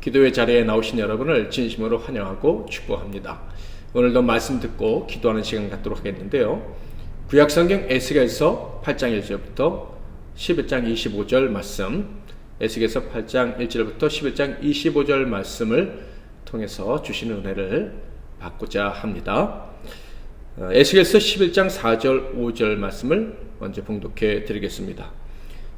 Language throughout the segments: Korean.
기도의 자리에 나오신 여러분을 진심으로 환영하고 축복합니다. 오늘도 말씀 듣고 기도하는 시간 갖도록 하겠는데요. 구약성경 에스겔서 8장 1절부터 11장 25절 말씀, 에스겔서 8장 1절부터 11장 25절 말씀을 통해서 주시는 은혜를 받고자 합니다. 에스겔서 11장 4절 5절 말씀을 먼저 봉독해 드리겠습니다.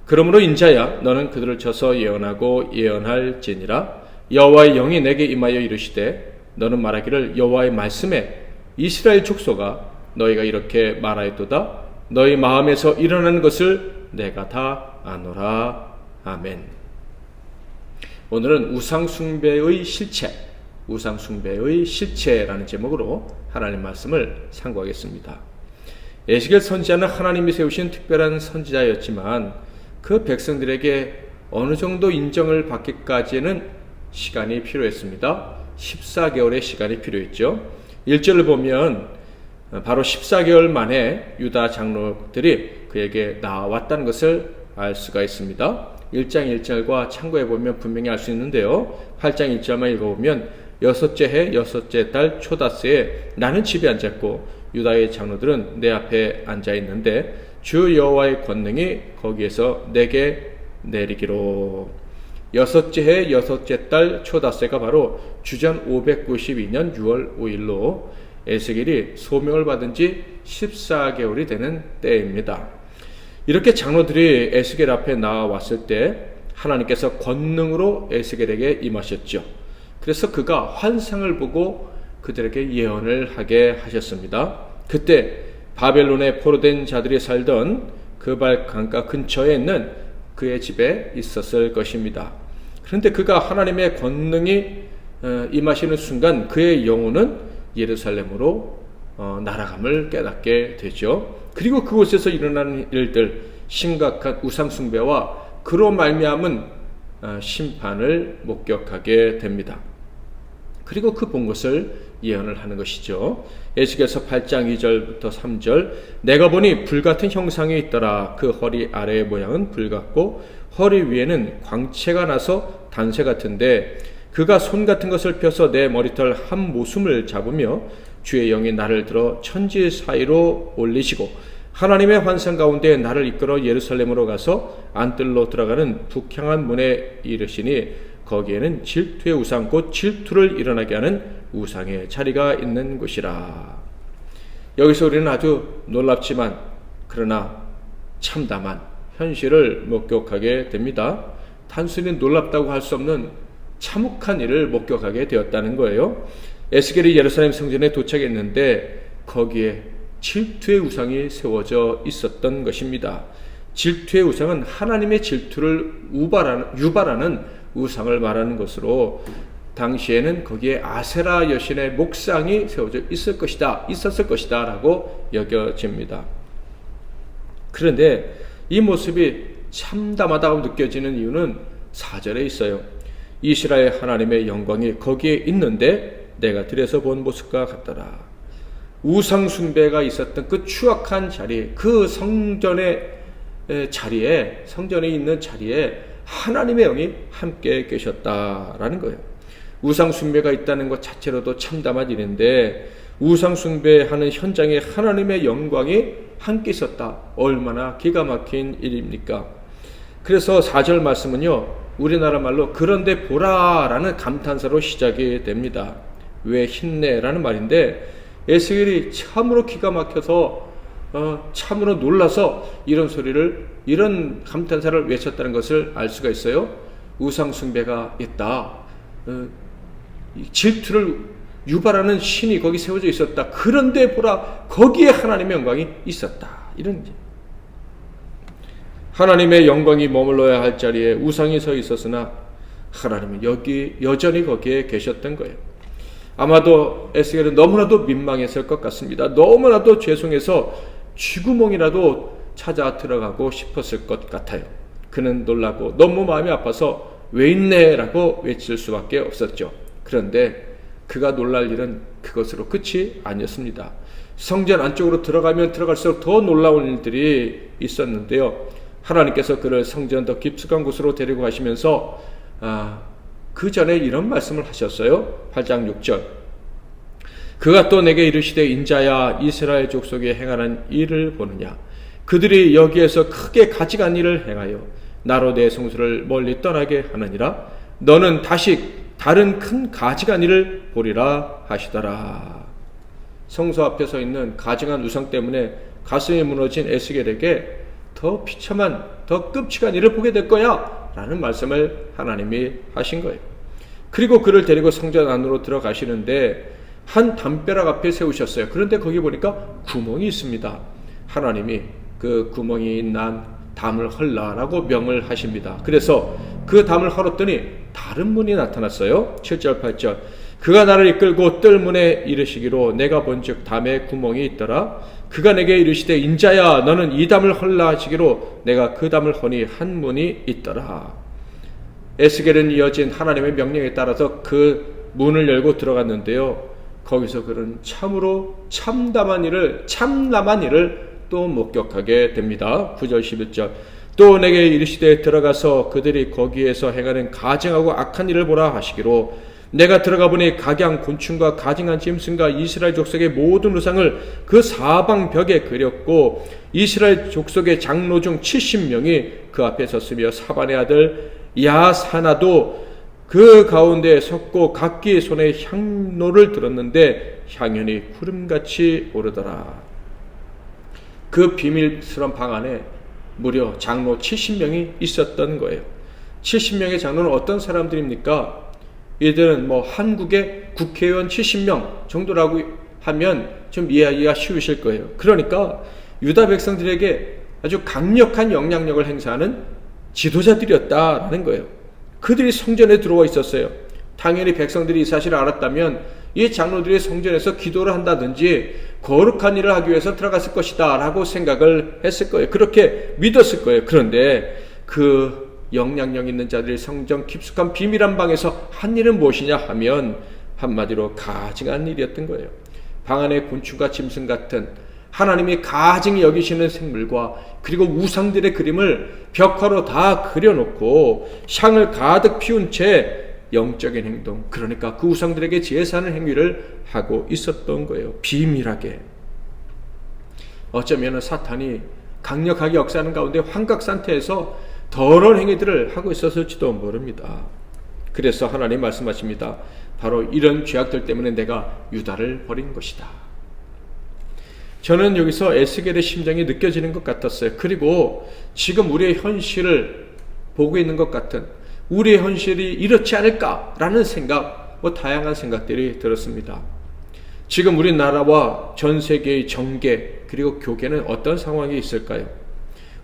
그러므로 인자야, 너는 그들을 쳐서 예언하고 예언할지니라. 여호와의 영이 내게 임하여 이르시되 너는 말하기를 여호와의 말씀에 이스라엘 족속아, 너희가 이렇게 말하였도다. 너희 마음에서 일어나는 것을 내가 다 아노라. 아멘. 오늘은 우상숭배의 실체라는 제목으로 하나님 말씀을 상고하겠습니다. 에스겔 선지자는 하나님이 세우신 특별한 선지자였지만 그 백성들에게 어느 정도 인정을 받기까지는 시간이 필요했습니다. 14개월의 시간이 필요했죠. 1절을 보면 바로 14개월 만에 유다 장로들이 그에게 나왔다는 것을 알 수가 있습니다. 1장 1절과 참고해 보면 분명히 알 수 있는데요. 8장 1절만 읽어보면 여섯째 해 여섯째 달 초다스에 나는 집에 앉았고 유다의 장로들은 내 앞에 앉아 있는데 주 여호와의 권능이 거기에서 내게 내리기로. 여섯째 해 여섯째 달 초다스가 바로 주전 592년 6월 5일로 에스겔이 소명을 받은 지 14개월이 되는 때입니다. 이렇게 장로들이 에스겔 앞에 나왔을 때 하나님께서 권능으로 에스겔에게 임하셨죠. 그래서 그가 환상을 보고 그들에게 예언을 하게 하셨습니다. 그때 바벨론에 포로된 자들이 살던 그발 강가 근처에 있는 그의 집에 있었을 것입니다. 그런데 그가 하나님의 권능이 임하시는 순간 그의 영혼은 예루살렘으로 날아감을 깨닫게 되죠. 그리고 그곳에서 일어나는 일들, 심각한 우상숭배와 그로 말미암은 심판을 목격하게 됩니다. 그리고 그 본 것을 예언을 하는 것이죠. 에스겔서 8장 2절부터 3절, 내가 보니 불같은 형상이 있더라. 그 허리 아래의 모양은 불같고 허리 위에는 광채가 나서 단새 같은데 그가 손 같은 것을 펴서 내 머리털 한 모숨을 잡으며 주의 영이 나를 들어 천지 사이로 올리시고 하나님의 환상 가운데 나를 이끌어 예루살렘으로 가서 안뜰로 들어가는 북향한 문에 이르시니 거기에는 질투의 우상 곧 질투를 일어나게 하는 우상의 자리가 있는 곳이라. 여기서 우리는 아주 놀랍지만 그러나 참담한 현실을 목격하게 됩니다. 단순히 놀랍다고 할 수 없는 참혹한 일을 목격하게 되었다는 거예요. 에스겔이 예루살렘 성전에 도착했는데 거기에 질투의 우상이 세워져 있었던 것입니다. 질투의 우상은 하나님의 질투를 유발하는 우상을 말하는 것으로 당시에는 거기에 아세라 여신의 목상이 세워져 있었을 것이다 라고 여겨집니다. 그런데 이 모습이 참담하다고 느껴지는 이유는 4절에 있어요. 이스라엘 하나님의 영광이 거기에 있는데 내가 들에서 본 모습과 같더라. 우상 숭배가 있었던 그 추악한 자리, 그 성전에 있는 자리에 하나님의 영이 함께 계셨다라는 거예요. 우상 숭배가 있다는 것 자체로도 참담한 일인데 우상 숭배하는 현장에 하나님의 영광이 함께 있었다. 얼마나 기가 막힌 일입니까? 그래서 4절 말씀은요, 우리나라 말로 그런데 보라라는 감탄사로 시작이 됩니다. 왜 힘내라는 말인데 에스겔이 참으로 기가 막혀서 참으로 놀라서 이런 감탄사를 외쳤다는 것을 알 수가 있어요. 우상 숭배가 있다. 질투를 유발하는 신이 거기 세워져 있었다. 그런데 보라, 거기에 하나님의 영광이 있었다. 이런 하나님의 영광이 머물러야 할 자리에 우상이 서 있었으나 하나님은 여전히 거기에 계셨던 거예요. 아마도 에스겔은 너무나도 민망했을 것 같습니다. 너무나도 죄송해서 쥐구멍이라도 찾아 들어가고 싶었을 것 같아요. 그는 놀라고 너무 마음이 아파서 왜 있네 라고 외칠 수밖에 없었죠. 그런데 그가 놀랄 일은 그것으로 끝이 아니었습니다. 성전 안쪽으로 들어가면 들어갈수록 더 놀라운 일들이 있었는데요. 하나님께서 그를 성전 더 깊숙한 곳으로 데리고 가시면서 그 전에 이런 말씀을 하셨어요. 8장 6절. 그가 또 내게 이르시되 인자야 이스라엘 족속에 행하는 일을 보느냐. 그들이 여기에서 크게 가증한 일을 행하여 나로 내 성소를 멀리 떠나게 하느니라. 너는 다시 다른 큰 가증한 일을 보리라 하시더라. 성소 앞에 서 있는 가증한 우상 때문에 가슴이 무너진 에스겔에게 더 비참한, 더 끔찍한 일을 보게 될 거야 라는 말씀을 하나님이 하신 거예요. 그리고 그를 데리고 성전 안으로 들어가시는데 한 담벼락 앞에 세우셨어요. 그런데 거기 보니까 구멍이 있습니다. 하나님이 그 구멍이 난 담을 헐라라고 명을 하십니다. 그래서 그 담을 헐었더니 다른 문이 나타났어요. 7절 8절. 그가 나를 이끌고 뜰문에 이르시기로 내가 본즉 담에 구멍이 있더라. 그가 내게 이르시되 인자야 너는 이 담을 헐라 하시기로 내가 그 담을 허니 한 문이 있더라. 에스겔은 이어진 하나님의 명령에 따라서 그 문을 열고 들어갔는데요. 거기서 그는 참으로 참담한 일을 또 목격하게 됩니다. 9절 11절. 또 내게 이르시되 들어가서 그들이 거기에서 행하는 가증하고 악한 일을 보라 하시기로 내가 들어가 보니 각양 곤충과 가증한 짐승과 이스라엘 족속의 모든 우상을 그 사방 벽에 그렸고 이스라엘 족속의 장로 중 70명이 그 앞에 섰으며 사반의 아들 야사나도 그 가운데에 섰고 각기 손에 향로를 들었는데 향연이 구름같이 오르더라. 그 비밀스러운 방 안에 무려 장로 70명이 있었던 거예요. 70명의 장로는 어떤 사람들입니까? 이들은 한국의 국회의원 70명 정도라고 하면 좀 이해하기가 쉬우실 거예요. 그러니까 유다 백성들에게 아주 강력한 영향력을 행사하는 지도자들이었다라는 거예요. 그들이 성전에 들어와 있었어요. 당연히 백성들이 이 사실을 알았다면 이 장로들이 성전에서 기도를 한다든지 거룩한 일을 하기 위해서 들어갔을 것이다 라고 생각을 했을 거예요. 그렇게 믿었을 거예요. 그런데 그 영향력 있는 자들이 성전 깊숙한 비밀한 방에서 한 일은 무엇이냐 하면 한마디로 가증한 일이었던 거예요. 방 안에 곤충과 짐승 같은 하나님이 가증히 여기시는 생물과 그리고 우상들의 그림을 벽화로 다 그려놓고 향을 가득 피운 채 영적인 행동, 그러니까 그 우상들에게 제사하는 행위를 하고 있었던 거예요. 비밀하게. 어쩌면 사탄이 강력하게 역사하는 가운데 환각 상태에서 더러운 행위들을 하고 있었을지도 모릅니다. 그래서 하나님 말씀하십니다. 바로 이런 죄악들 때문에 내가 유다를 버린 것이다. 저는 여기서 에스겔의 심정이 느껴지는 것 같았어요. 그리고 지금 우리의 현실을 보고 있는 것 같은 우리의 현실이 이렇지 않을까라는 생각, 다양한 생각들이 들었습니다. 지금 우리나라와 전 세계의 정계 그리고 교계는 어떤 상황이 있을까요?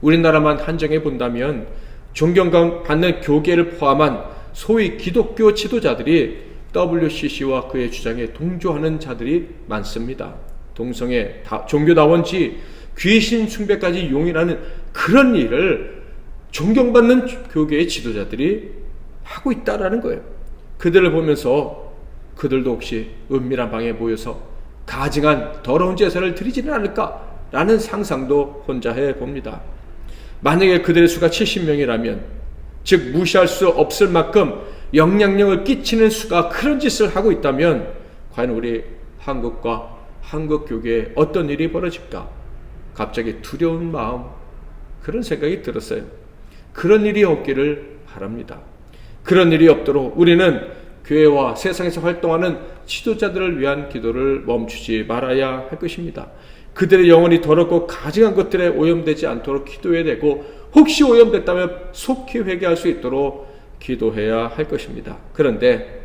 우리나라만 한정해 본다면 존경받는 교계를 포함한 소위 기독교 지도자들이 WCC와 그의 주장에 동조하는 자들이 많습니다. 동성애, 종교다원지, 귀신 숭배까지 용인하는 그런 일을 존경받는 교계의 지도자들이 하고 있다라는 거예요. 그들을 보면서 그들도 혹시 은밀한 방에 모여서 가증한 더러운 제사를 드리지는 않을까라는 상상도 혼자 해봅니다. 만약에 그들의 수가 70명이라면 즉 무시할 수 없을 만큼 영향력을 끼치는 수가 그런 짓을 하고 있다면 과연 우리 한국과 한국 교계에 어떤 일이 벌어질까? 갑자기 두려운 마음, 그런 생각이 들었어요. 그런 일이 없기를 바랍니다. 그런 일이 없도록 우리는 교회와 세상에서 활동하는 지도자들을 위한 기도를 멈추지 말아야 할 것입니다. 그들의 영혼이 더럽고 가증한 것들에 오염되지 않도록 기도해야 되고 혹시 오염됐다면 속히 회개할 수 있도록 기도해야 할 것입니다. 그런데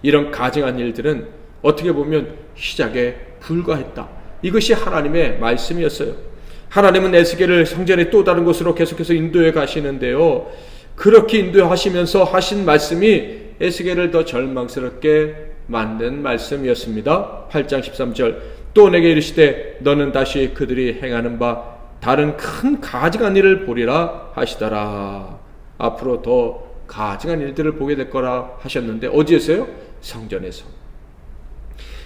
이런 가증한 일들은 어떻게 보면 시작에 불과했다. 이것이 하나님의 말씀이었어요. 하나님은 에스겔을 성전의 또 다른 곳으로 계속해서 인도해 가시는데요. 그렇게 인도하시면서 하신 말씀이 에스겔을 더 절망스럽게 만든 말씀이었습니다. 8장 13절. 또 내게 이르시되 너는 다시 그들이 행하는 바 다른 큰 가증한 일을 보리라 하시더라. 앞으로 더 가증한 일들을 보게 될 거라 하셨는데 어디에서요? 성전에서.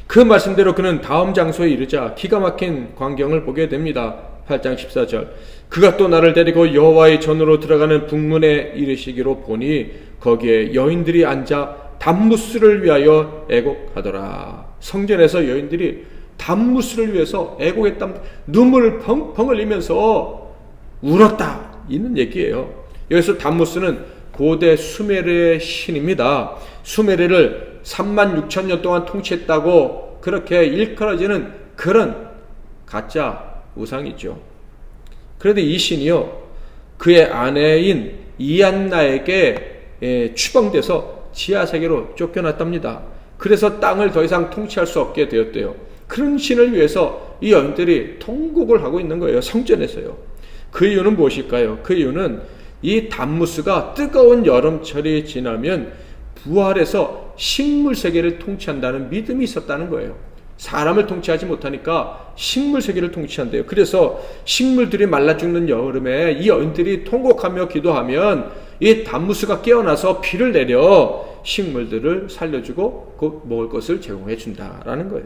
그 말씀대로 그는 다음 장소에 이르자 기가 막힌 광경을 보게 됩니다. 8장 14절. 그가 또 나를 데리고 여호와의 전으로 들어가는 북문에 이르시기로 보니 거기에 여인들이 앉아 단무스를 위하여 애곡하더라. 성전에서 여인들이 단무스를 위해서 애곡했다, 눈물을 펑펑 흘리면서 울었다, 이는 얘기예요. 여기서 단무스는 고대 수메르의 신입니다. 수메르를 36,000년 동안 통치했다고 그렇게 일컬어지는 그런 가짜 우상이죠. 그런데 이 신이요, 그의 아내인 이안나에게 추방돼서 지하세계로 쫓겨났답니다. 그래서 땅을 더 이상 통치할 수 없게 되었대요. 그런 신을 위해서 이 여인들이 통곡을 하고 있는 거예요, 성전에서요. 그 이유는 무엇일까요? 그 이유는 이 단무스가 뜨거운 여름철이 지나면 부활해서 식물 세계를 통치한다는 믿음이 있었다는 거예요. 사람을 통치하지 못하니까 식물 세계를 통치한대요. 그래서 식물들이 말라 죽는 여름에 이 여인들이 통곡하며 기도하면 이 단무스가 깨어나서 비를 내려 식물들을 살려주고 곧 먹을 것을 제공해 준다라는 거예요.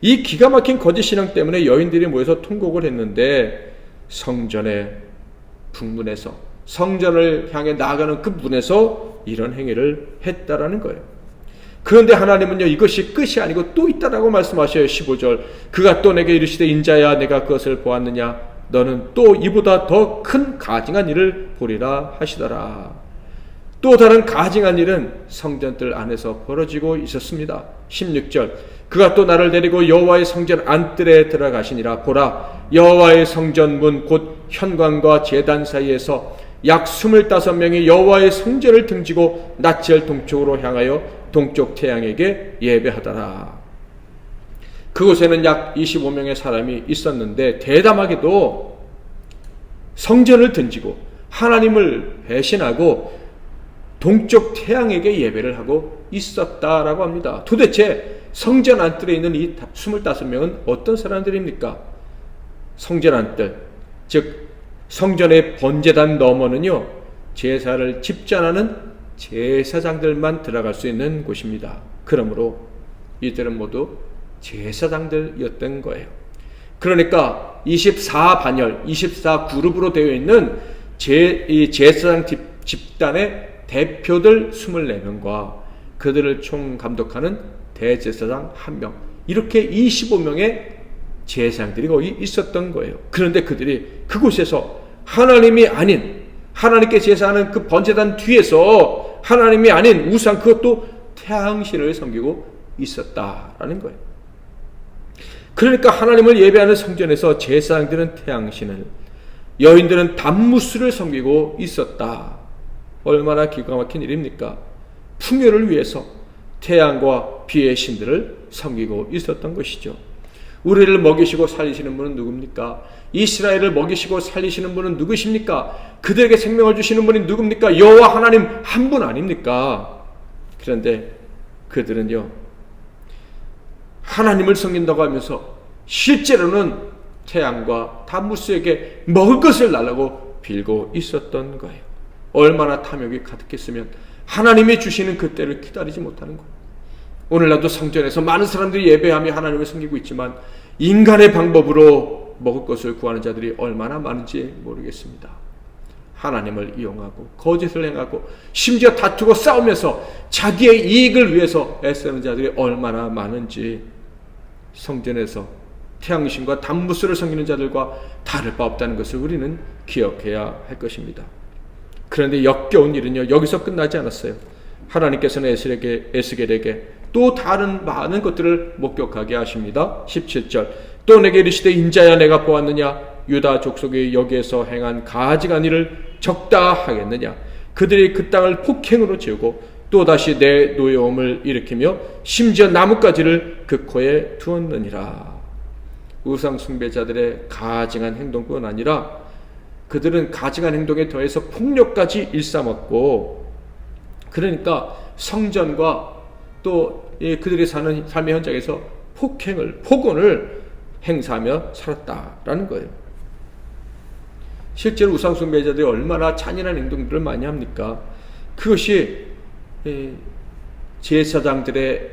이 기가 막힌 거짓 신앙 때문에 여인들이 모여서 통곡을 했는데 성전의 북문에서, 성전을 향해 나아가는 그 문에서 이런 행위를 했다라는 거예요. 그런데 하나님은요, 이것이 끝이 아니고 또 있다라고 말씀하셔요. 15절. 그가 또 내게 이르시되 인자야, 내가 그것을 보았느냐? 너는 또 이보다 더 큰 가증한 일을 보리라 하시더라. 또 다른 가증한 일은 성전들 안에서 벌어지고 있었습니다. 16절. 그가 또 나를 데리고 여호와의 성전 안뜰에 들어가시니라. 보라, 여호와의 성전 문 곧 현관과 제단 사이에서 약 25명이 여호와의 성전을 등지고 낯을 동쪽으로 향하여 동쪽 태양에게 예배하더라. 그곳에는 약 25명의 사람이 있었는데 대담하게도 성전을 등지고 하나님을 배신하고 동쪽 태양에게 예배를 하고 있었다라고 합니다. 도대체 성전 안뜰에 있는 이 25명은 어떤 사람들입니까? 성전 안뜰, 즉 성전의 번제단 너머는요, 제사를 집전하는 제사장들만 들어갈 수 있는 곳입니다. 그러므로 이들은 모두 제사장들이었던 거예요. 그러니까 24반열, 24그룹으로 되어 있는 이 제사장 집단의 대표들 24명과 그들을 총 감독하는 대제사장 1명, 이렇게 25명의 제사장들이 거기 있었던 거예요. 그런데 그들이 그곳에서 하나님이 아닌, 하나님께 제사하는 그 번제단 뒤에서 하나님이 아닌 우상, 그것도 태양신을 섬기고 있었다라는 거예요. 그러니까 하나님을 예배하는 성전에서 제사장들은 태양신을, 여인들은 단무스를 섬기고 있었다. 얼마나 기가 막힌 일입니까? 풍요를 위해서 태양과 비의 신들을 섬기고 있었던 것이죠. 우리를 먹이시고 살리시는 분은 누굽니까? 이스라엘을 먹이시고 살리시는 분은 누구십니까? 그들에게 생명을 주시는 분이 누굽니까? 여호와 하나님 한 분 아닙니까? 그런데 그들은요, 하나님을 섬긴다고 하면서 실제로는 태양과 단무스에게 먹을 것을 달라고 빌고 있었던 거예요. 얼마나 탐욕이 가득했으면 하나님이 주시는 그 때를 기다리지 못하는 거예요. 오늘날도 성전에서 많은 사람들이 예배하며 하나님을 섬기고 있지만 인간의 방법으로 먹을 것을 구하는 자들이 얼마나 많은지 모르겠습니다. 하나님을 이용하고 거짓을 행하고 심지어 다투고 싸우면서 자기의 이익을 위해서 애쓰는 자들이 얼마나 많은지 성전에서 태양신과 단무스를 섬기는 자들과 다를 바 없다는 것을 우리는 기억해야 할 것입니다. 그런데 역겨운 일은요, 여기서 끝나지 않았어요. 하나님께서는 에스겔에게 또 다른 많은 것들을 목격하게 하십니다. 17절. 또 내게 이르시되 인자야, 내가 보았느냐? 유다 족속이 여기에서 행한 가증한 일을 적다 하겠느냐? 그들이 그 땅을 폭행으로 채우고 또다시 내 노여움을 일으키며 심지어 나뭇가지를 그 코에 두었느니라. 우상 숭배자들의 가증한 행동뿐 아니라 그들은 가증한 행동에 더해서 폭력까지 일삼았고, 그러니까 성전과 또 그들이 사는 삶의 현장에서 폭언을 행사하며 살았다라는 거예요. 실제로 우상 숭배자들이 얼마나 잔인한 행동들을 많이 합니까? 그것이 제사장들의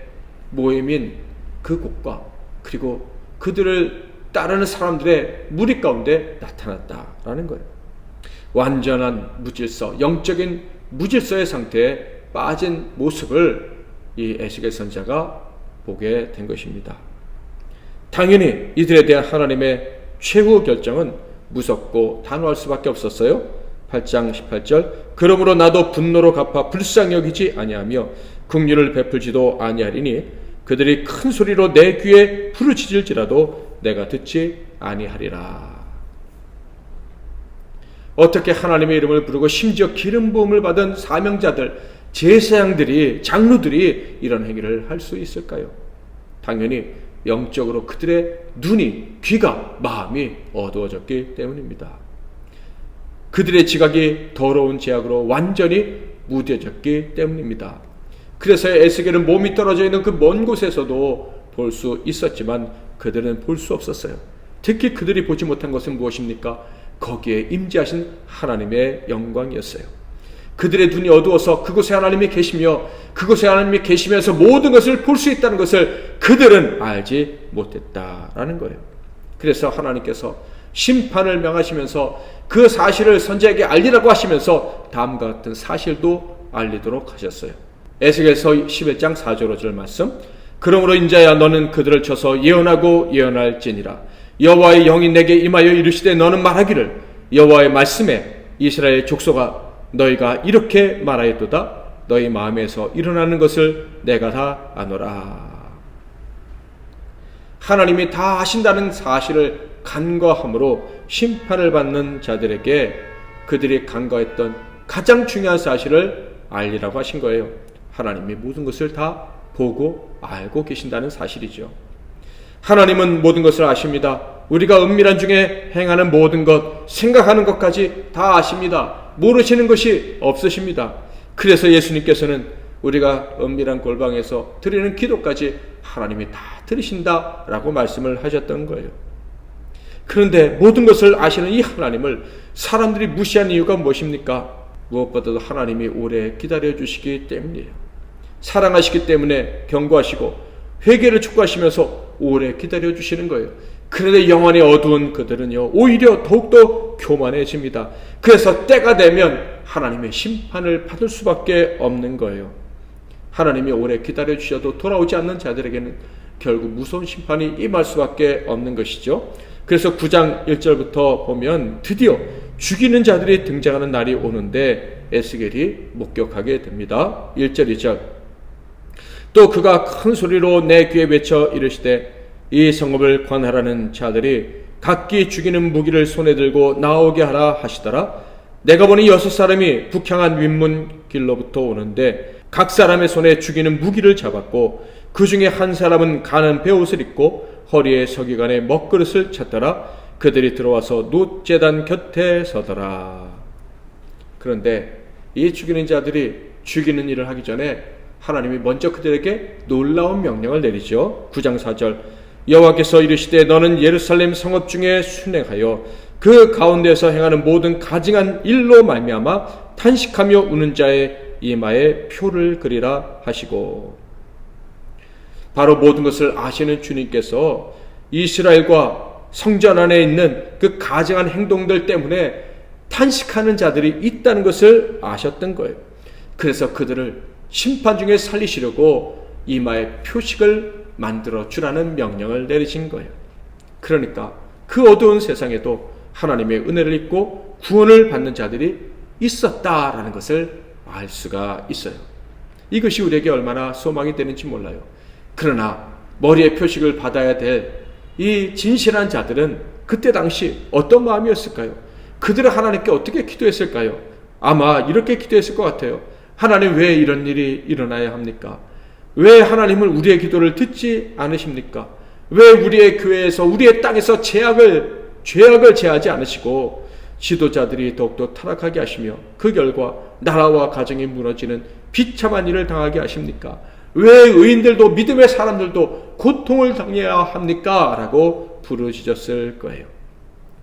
모임인 그 곳과 그리고 그들을 따르는 사람들의 무리 가운데 나타났다라는 거예요. 완전한 무질서, 영적인 무질서의 상태에 빠진 모습을 이 에스겔 선지자가 보게 된 것입니다. 당연히 이들에 대한 하나님의 최후 결정은 무섭고 단호할 수밖에 없었어요. 8장 18절 그러므로 나도 분노로 갚아 불쌍히 여기지 아니하며 긍휼을 베풀지도 아니하리니 그들이 큰 소리로 내 귀에 부르짖을지라도 내가 듣지 아니하리라. 어떻게 하나님의 이름을 부르고 심지어 기름 부음을 받은 사명자들, 제사장들이, 장로들이 이런 행위를 할 수 있을까요? 당연히 영적으로 그들의 눈이, 귀가, 마음이 어두워졌기 때문입니다. 그들의 지각이 더러운 죄악으로 완전히 무뎌졌기 때문입니다. 그래서 에스겔은 몸이 떨어져 있는 그 먼 곳에서도 볼 수 있었지만 그들은 볼 수 없었어요. 특히 그들이 보지 못한 것은 무엇입니까? 거기에 임재하신 하나님의 영광이었어요. 그들의 눈이 어두워서 그곳에 하나님이 계시며 그곳에 하나님이 계시면서 모든 것을 볼 수 있다는 것을 그들은 알지 못했다라는 거예요. 그래서 하나님께서 심판을 명하시면서 그 사실을 선지자에게 알리라고 하시면서 다음과 같은 사실도 알리도록 하셨어요. 에스겔서 11장 4절 5절 말씀 그러므로 인자야 너는 그들을 쳐서 예언하고 예언할지니라 여호와의 영이 내게 임하여 이르시되 너는 말하기를 여호와의 말씀에 이스라엘 족속아 너희가 이렇게 말하였도다 너희 마음에서 일어나는 것을 내가 다 아노라. 하나님이 다 아신다는 사실을 간과함으로 심판을 받는 자들에게 그들이 간과했던 가장 중요한 사실을 알리라고 하신 거예요. 하나님이 모든 것을 다 보고 알고 계신다는 사실이죠. 하나님은 모든 것을 아십니다. 우리가 은밀한 중에 행하는 모든 것, 생각하는 것까지 다 아십니다. 모르시는 것이 없으십니다. 그래서 예수님께서는 우리가 은밀한 골방에서 드리는 기도까지 하나님이 다 들으신다라고 말씀을 하셨던 거예요. 그런데 모든 것을 아시는 이 하나님을 사람들이 무시한 이유가 무엇입니까? 무엇보다도 하나님이 오래 기다려주시기 때문이에요. 사랑하시기 때문에 경고하시고 회개를 촉구하시면서 오래 기다려주시는 거예요. 그런데 영원히 어두운 그들은요 오히려 더욱더 교만해집니다. 그래서 때가 되면 하나님의 심판을 받을 수밖에 없는 거예요. 하나님이 오래 기다려주셔도 돌아오지 않는 자들에게는 결국 무서운 심판이 임할 수밖에 없는 것이죠. 그래서 9장 1절부터 보면 드디어 죽이는 자들이 등장하는 날이 오는데 에스겔이 목격하게 됩니다. 1절 2절 또 그가 큰 소리로 내 귀에 외쳐 이르시되 이 성읍을 관할하는 자들이 각기 죽이는 무기를 손에 들고 나오게 하라 하시더라. 내가 보니 6사람이 북향한 윗문 길로부터 오는데 각 사람의 손에 죽이는 무기를 잡았고 그 중에 한 사람은 가는 베옷을 입고 허리에 서기관에 먹그릇을 찼더라. 그들이 들어와서 놋제단 곁에 서더라. 그런데 이 죽이는 자들이 죽이는 일을 하기 전에 하나님이 먼저 그들에게 놀라운 명령을 내리죠. 9장 4절 여호와께서 이르시되 너는 예루살렘 성읍 중에 순행하여 그 가운데서 행하는 모든 가증한 일로 말미암아 탄식하며 우는 자의 이마에 표를 그리라 하시고 바로 모든 것을 아시는 주님께서 이스라엘과 성전 안에 있는 그 가증한 행동들 때문에 탄식하는 자들이 있다는 것을 아셨던 거예요. 그래서 그들을 심판 중에 살리시려고 이마에 표식을 만들어 주라는 명령을 내리신 거예요. 그러니까 그 어두운 세상에도 하나님의 은혜를 입고 구원을 받는 자들이 있었다라는 것을 알 수가 있어요. 이것이 우리에게 얼마나 소망이 되는지 몰라요. 그러나 머리에 표식을 받아야 될 이 진실한 자들은 그때 당시 어떤 마음이었을까요? 그들은 하나님께 어떻게 기도했을까요? 아마 이렇게 기도했을 것 같아요. 하나님 왜 이런 일이 일어나야 합니까? 왜 하나님은 우리의 기도를 듣지 않으십니까? 왜 우리의 교회에서 우리의 땅에서 죄악을 제하지 않으시고 지도자들이 더욱더 타락하게 하시며 그 결과 나라와 가정이 무너지는 비참한 일을 당하게 하십니까? 왜 의인들도 믿음의 사람들도 고통을 당해야 합니까? 라고 부르짖었을 거예요.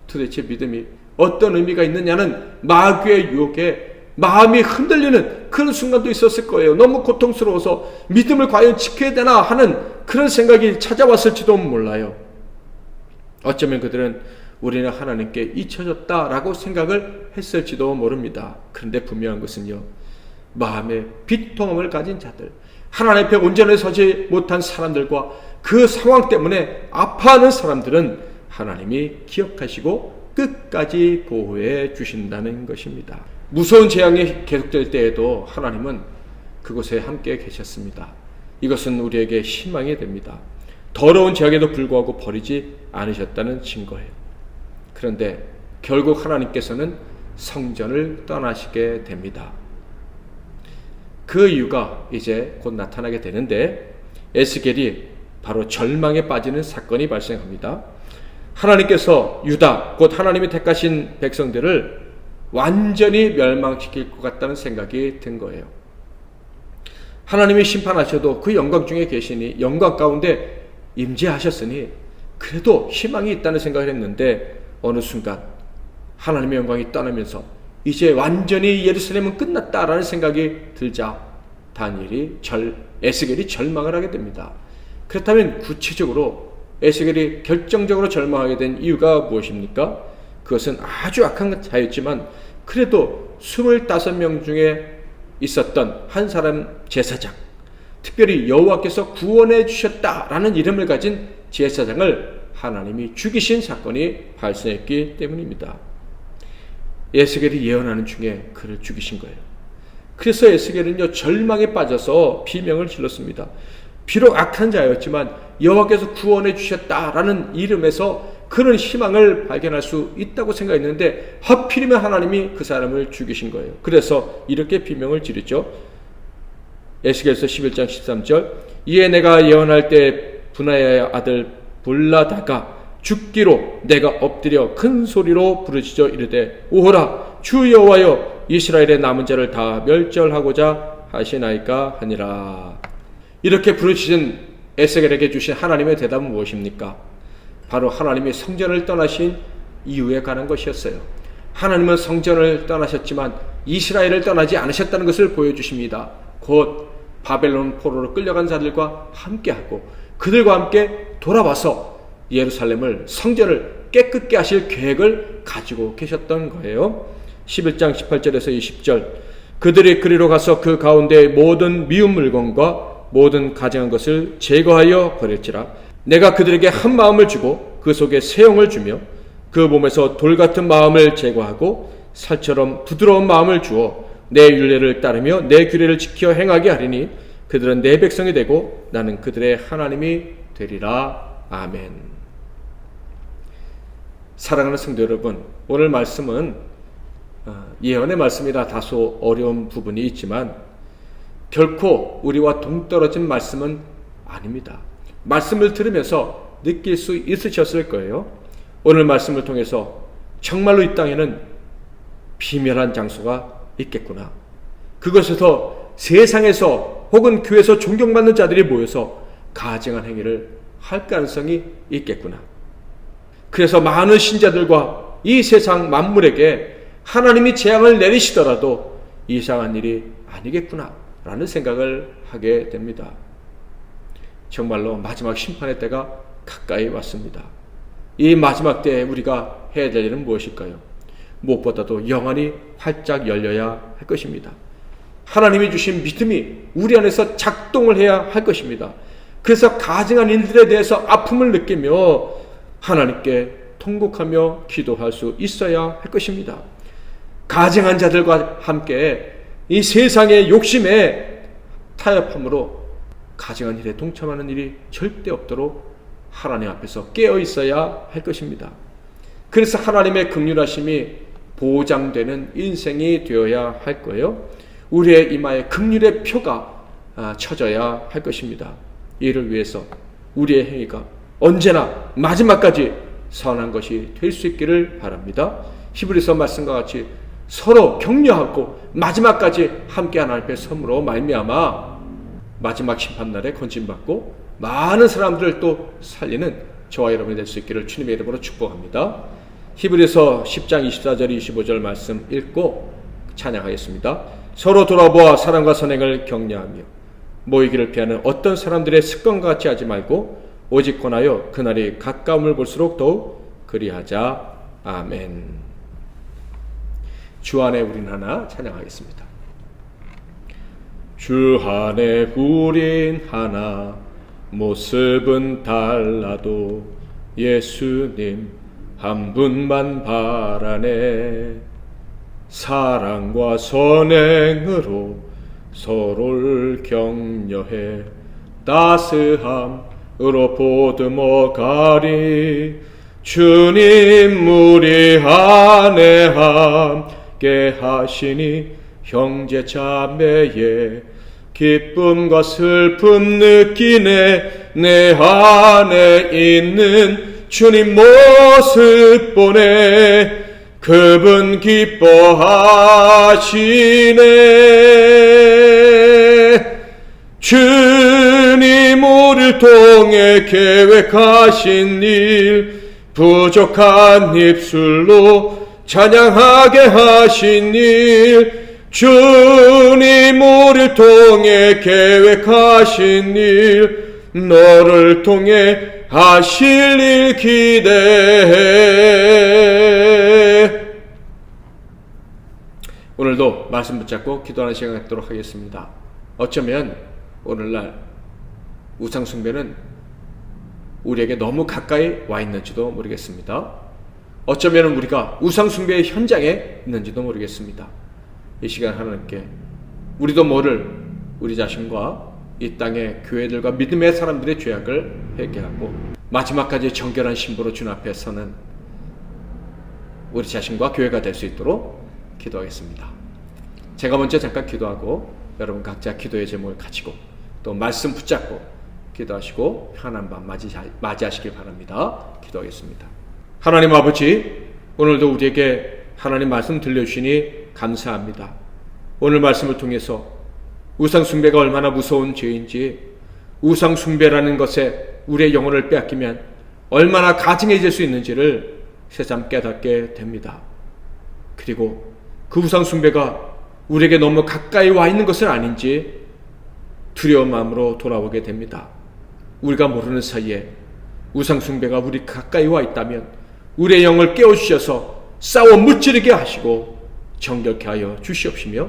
도대체 믿음이 어떤 의미가 있느냐는 마귀의 유혹에 마음이 흔들리는 그런 순간도 있었을 거예요. 너무 고통스러워서 믿음을 과연 지켜야 되나 하는 그런 생각이 찾아왔을지도 몰라요. 어쩌면 그들은 우리는 하나님께 잊혀졌다라고 생각을 했을지도 모릅니다. 그런데 분명한 것은요, 마음의 비통함을 가진 자들, 하나님 앞에 온전히 서지 못한 사람들과 그 상황 때문에 아파하는 사람들은 하나님이 기억하시고 끝까지 보호해 주신다는 것입니다. 무서운 재앙이 계속될 때에도 하나님은 그곳에 함께 계셨습니다. 이것은 우리에게 희망이 됩니다. 더러운 재앙에도 불구하고 버리지 않으셨다는 증거예요. 그런데 결국 하나님께서는 성전을 떠나시게 됩니다. 그 이유가 이제 곧 나타나게 되는데, 에스겔이 바로 절망에 빠지는 사건이 발생합니다. 하나님께서 유다, 곧 하나님이 택하신 백성들을 완전히 멸망시킬 것 같다는 생각이 든 거예요. 하나님이 심판하셔도 그 영광 중에 계시니, 영광 가운데 임재하셨으니 그래도 희망이 있다는 생각을 했는데, 어느 순간 하나님의 영광이 떠나면서 이제 완전히 예루살렘은 끝났다라는 생각이 들자 에스겔이 절망을 하게 됩니다. 그렇다면 구체적으로 에스겔이 결정적으로 절망하게 된 이유가 무엇입니까? 그것은 아주 악한 자였지만 그래도 25명 중에 있었던 한 사람 제사장, 특별히 여호와께서 구원해 주셨다라는 이름을 가진 제사장을 하나님이 죽이신 사건이 발생했기 때문입니다. 에스겔이 예언하는 중에 그를 죽이신 거예요. 그래서 에스겔은요, 절망에 빠져서 비명을 질렀습니다. 비록 악한 자였지만 여호와께서 구원해 주셨다라는 이름에서 그런 희망을 발견할 수 있다고 생각했는데 하필이면 하나님이 그 사람을 죽이신 거예요. 그래서 이렇게 비명을 지르죠. 에스겔서 11장 13절, 이에 내가 예언할 때 분하야의 아들 볼라다가 죽기로 내가 엎드려 큰 소리로 부르짖어 이르되, 오호라 주 여호와여, 이스라엘의 남은 자를 다 멸절하고자 하시나이까 하니라. 이렇게 부르짖은 에스겔에게 주신 하나님의 대답은 무엇입니까? 바로 하나님이 성전을 떠나신 이유에 관한 것이었어요. 하나님은 성전을 떠나셨지만 이스라엘을 떠나지 않으셨다는 것을 보여주십니다. 곧 바벨론 포로로 끌려간 자들과 함께하고 그들과 함께 돌아와서 예루살렘을, 성전을 깨끗게 하실 계획을 가지고 계셨던 거예요. 11장 18절에서 20절, 그들이 그리로 가서 그 가운데 모든 미운 물건과 모든 가증한 것을 제거하여 버릴지라. 내가 그들에게 한 마음을 주고 그 속에 새 영을 주며 그 몸에서 돌 같은 마음을 제거하고 살처럼 부드러운 마음을 주어 내 율례를 따르며 내 규례를 지켜 행하게 하리니 그들은 내 백성이 되고 나는 그들의 하나님이 되리라. 아멘. 사랑하는 성도 여러분, 오늘 말씀은 예언의 말씀이라 다소 어려운 부분이 있지만 결코 우리와 동떨어진 말씀은 아닙니다. 말씀을 들으면서 느낄 수 있으셨을 거예요. 오늘 말씀을 통해서 정말로 이 땅에는 비멸한 장소가 있겠구나. 그것에서 세상에서 혹은 교회에서 존경받는 자들이 모여서 가증한 행위를 할 가능성이 있겠구나. 그래서 많은 신자들과 이 세상 만물에게 하나님이 재앙을 내리시더라도 이상한 일이 아니겠구나 라는 생각을 하게 됩니다. 정말로 마지막 심판의 때가 가까이 왔습니다. 이 마지막 때에 우리가 해야 될 일은 무엇일까요? 무엇보다도 영안이 활짝 열려야 할 것입니다. 하나님이 주신 믿음이 우리 안에서 작동을 해야 할 것입니다. 그래서 가증한 일들에 대해서 아픔을 느끼며 하나님께 통곡하며 기도할 수 있어야 할 것입니다. 가증한 자들과 함께 이 세상의 욕심에 타협함으로 가증한 일에 동참하는 일이 절대 없도록 하나님 앞에서 깨어 있어야 할 것입니다. 그래서 하나님의 긍휼하심이 보장되는 인생이 되어야 할 거예요. 우리의 이마에 긍휼의 표가 쳐져야 할 것입니다. 이를 위해서 우리의 행위가 언제나 마지막까지 선한 것이 될 수 있기를 바랍니다. 히브리서 말씀과 같이 서로 격려하고 마지막까지 함께 하나님 앞에 섬으로 말미암아 마지막 심판날에 건진받고 많은 사람들을 또 살리는 저와 여러분이 될 수 있기를 주님의 이름으로 축복합니다. 히브리서 10장 24절 25절 말씀 읽고 찬양하겠습니다. 서로 돌아보아 사랑과 선행을 격려하며 모이기를 피하는 어떤 사람들의 습관과 같이 하지 말고 오직 권하여 그날이 가까움을 볼수록 더욱 그리하자. 아멘. 주 안에 우린 하나 찬양하겠습니다. 주 안에 우린 하나 모습은 달라도 예수님 한 분만 바라네. 사랑과 선행으로 서로를 격려해 따스함으로 보듬어 가리. 주님 우리 안에 함께 하시니 형제 자매의 기쁨과 슬픔 느끼네. 내 안에 있는 주님 모습 보네. 그분 기뻐하시네. 주님 우리를 통해 계획하신 일 부족한 입술로 찬양하게 하신 일 주님 우리를 통해 계획하신 일 너를 통해 하실 일 기대해. 오늘도 말씀 붙잡고 기도하는 시간 갖도록 하겠습니다. 어쩌면 오늘날 우상숭배는 우리에게 너무 가까이 와 있는지도 모르겠습니다. 어쩌면 우리가 우상숭배의 현장에 있는지도 모르겠습니다. 이 시간 하나님께 우리도 모를 우리 자신과 이 땅의 교회들과 믿음의 사람들의 죄악을 회개하고 마지막까지 정결한 신부로 주님 앞에 서는 우리 자신과 교회가 될 수 있도록 기도하겠습니다. 제가 먼저 잠깐 기도하고 여러분 각자 기도의 제목을 가지고 또 말씀 붙잡고 기도하시고 편안한 밤 맞이하시길 바랍니다. 기도하겠습니다. 하나님 아버지, 오늘도 우리에게 하나님 말씀 들려주시니 감사합니다. 오늘 말씀을 통해서 우상숭배가 얼마나 무서운 죄인지, 우상숭배라는 것에 우리의 영혼을 빼앗기면 얼마나 가증해질 수 있는지를 새삼 깨닫게 됩니다. 그리고 그 우상숭배가 우리에게 너무 가까이 와 있는 것은 아닌지 두려운 마음으로 돌아오게 됩니다. 우리가 모르는 사이에 우상숭배가 우리 가까이 와 있다면 우리의 영을 깨워주셔서 싸워 무찌르게 하시고 정결케 하여 주시옵시며,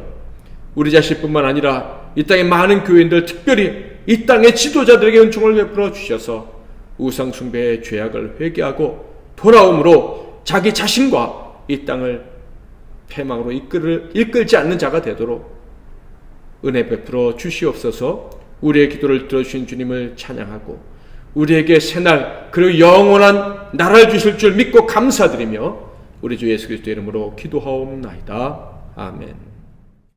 우리 자신뿐만 아니라 이 땅의 많은 교인들, 특별히 이 땅의 지도자들에게 은총을 베풀어 주셔서 우상숭배의 죄악을 회개하고 돌아옴으로 자기 자신과 이 땅을 패망으로 이끌지 않는 자가 되도록 은혜 베풀어 주시옵소서. 우리의 기도를 들어주신 주님을 찬양하고 우리에게 새날 그리고 영원한 나라를 주실 줄 믿고 감사드리며 우리 주 예수 그리스도의 이름으로 기도하옵나이다. 아멘.